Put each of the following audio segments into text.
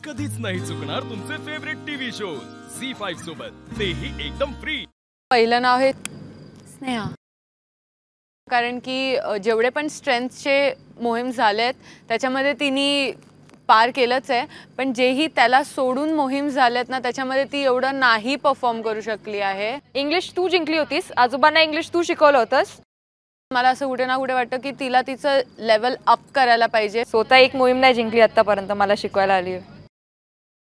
कधीच नाही चुकणार तुमचे फेवरेट टीव्ही शोज झी5 सोबत, तेही एकदम फ्री। पहिलं नाव आहे स्नेहा, कारण की जेवढे पण स्ट्रेंथचे मोहीम झालेत त्याच्यामध्ये तिने पार केलंच आहे, पण जेही त्याला सोडून मोहीम झालेत ना त्याच्यामध्ये ती एवढं नाही परफॉर्म करू शकली आहे। इंग्लिश तू जिंकली होतीस, आजोबांना इंग्लिश तू शिकवलं होतंस। मला असं कुठे ना कुठे वाटतं की तिला तिचं लेवल अप करायला पाहिजे। स्वतः एक मोहीम नाही जिंकली आतापर्यंत, मला शिकवायला आली।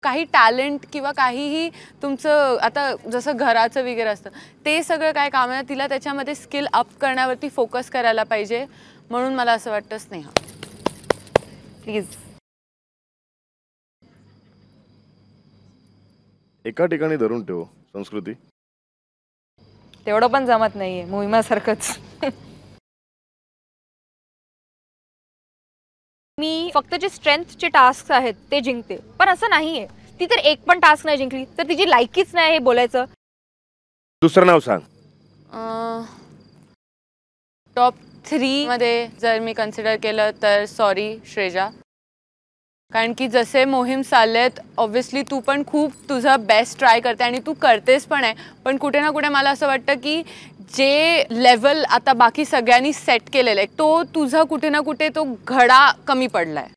काही टॅलेंट किंवा काहीही तुमचं आता जसं घराचं वगैरे असतं ते सगळं काय काम आहे, तिला त्याच्यामध्ये स्किल अप करण्यावरती फोकस करायला पाहिजे। म्हणून मला असं वाटतं स्नेहा प्लीज। एका ठिकाणी धरून ठेव संस्कृती, तेवढं पण जमत नाहीये मोहिमासारखंच। मी फक्त जे स्ट्रेंथचे टास्क आहेत ते जिंकते, पण असं नाहीये ती तर एक पण टास्क नाही जिंकली तर तिची लायकीच नाही हे बोलायचं। दुसरं नाव सांग। टॉप 3 मध्ये जर मी कन्सिडर केलं तर सॉरी श्रेजा, कारण की जसे मोहीम चाललेत ऑब्वियसली तू पण खूप तुझा बेस्ट ट्राय करते आणि तू करतेस पण आहे, पण कुठे ना कुठे मला असं वाटतं की जे लेवल आता बाकी सगळ्यांनी सेट केलेलं आहे तो तुझा कुठे ना कुठे तो घडा कमी पडलाय।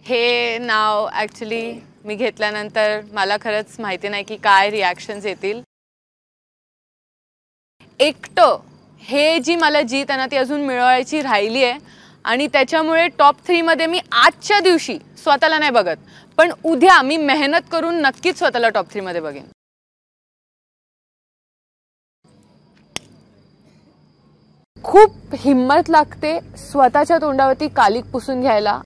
हे नाव ॲक्च्युली मी घेतल्यानंतर मला खरंच माहिती नाही की काय रिॲक्शन्स येतील। एकटं हे जी मला जीत आहे ना ती अजून मिळवायची राहिली आहे आणि त्याच्यामुळे टॉप 3 मध्ये मी आजच्या दिवशी स्वतःला नाही बघत, पण उद्या मी मेहनत करून नक्कीच स्वतःला टॉप 3 मध्ये बघेन। खूप हिम्मत लागते स्वतःच्या तोंडावरती कालिक पुसून घ्यायला।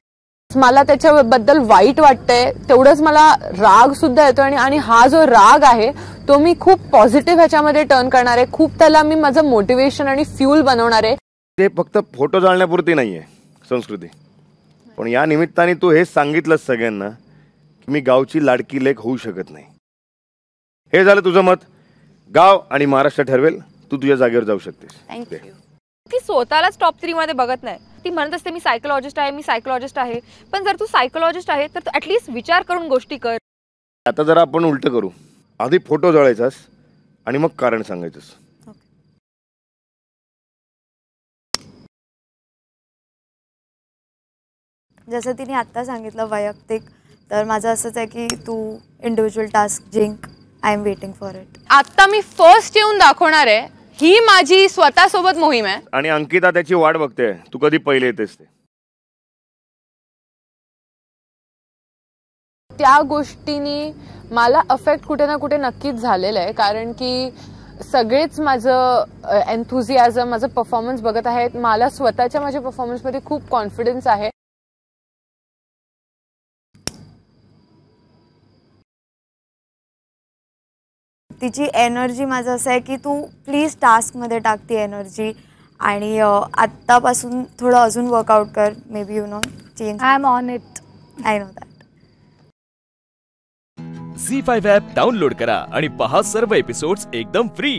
मला त्याच्याबद्दल वाईट वाटतंय, तेवढंच मला राग सुद्धा येतो आणि हा जो राग आहे तो मी खूप पॉझिटिव्ह ह्याच्यामध्ये टर्न करणार आहे। खूप त्याला मी माझं मोटिवेशन आणि फ्यूल बनवणार आहे। ते फक्त फोटो जाळण्यापुरती नाहीये संस्कृती, पण या निमित्ताने तू हेच सांगितलंस सगळ्यांना की मी गावची लाडकी लेक होऊ शकत नाही। हे झालं तुझं मत, गाव आणि महाराष्ट्र ठरवेल, तू तुझ्या जागेवर जाऊ शकतेस। थँक्यू। ती स्वतःलाच टॉप 3 मध्ये बघत नाही, ती म्हणत असते मी सायकोलॉजिस्ट आहे, मी सायकोलॉजिस्ट आहे, पण जर तू सायकोलॉजिस्ट आहे तर तू ॲटलिस्ट विचार करून गोष्टी कर। आता जरा आपण उलट करू, आधी फोटो जळायचास आणि मग कारण सांगायचंस। जसं तिने आत्ता सांगितलं वैयक्तिक, तर माझं असंच आहे की तू इंडिव्हिज्युअल टास्क जिंक, I am waiting for it. आता मी फर्स्ट येऊन दाखवणार आहे, ही माझी स्वतःसोबत मोहीम आहे आणि अंकिता त्याची वाट बघते, तू कधी पहिले येतेस ते। त्या गोष्टींनी मला अफेक्ट कुठे ना कुठे नक्कीच झालेलं आहे, कारण की सगळेच माझं एन्थुझियाझम माझं परफॉर्मन्स बघत आहेत। मला स्वतःच्या माझ्या परफॉर्मन्समध्ये खूप कॉन्फिडन्स आहे। तिची एनर्जी माझं असं आहे की तू प्लीज टास्कमध्ये टाक ती एनर्जी आणि आत्तापासून थोडं अजून वर्कआउट कर, maybe you know change. I am on it, I know that. ZEE5 app download करा आणि पहा सर्व एपिसोड्स एकदम फ्री।